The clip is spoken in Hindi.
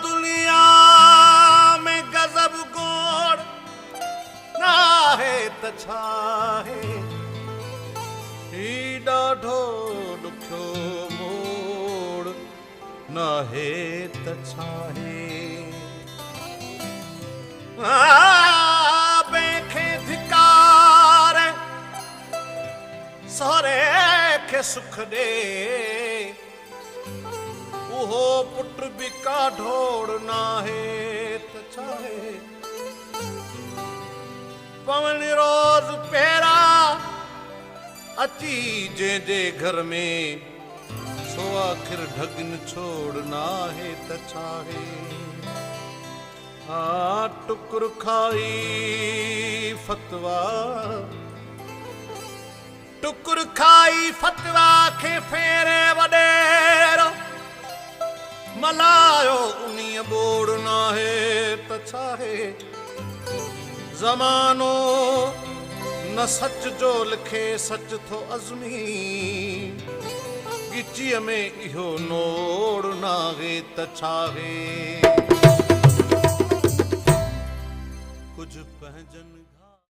दुनिया में गजब गोड़ ना है त छा है ही ॾाढो ॾुखियो मोड़ ना है त छा है बेखे धिकार सहुरे खे सुख ॾे उहो पुट बि का ढोड़ नाहे त छाहे पवन रोज़ पहिरा अची जंहिंजे घर में सो आख़िर ढगन छोड़ नाहे त छाहे टुकुर खाई फतवा टुकुर खाई फतवा खे फेरे वॾेरो मलायो उन्हीअ बोड़ नाहे त छाहे ज़मानो न सच जो लिखे सच थो अज़मी गिचीअ में इहो नोड़ नाहे त छाहे कुछ पहजन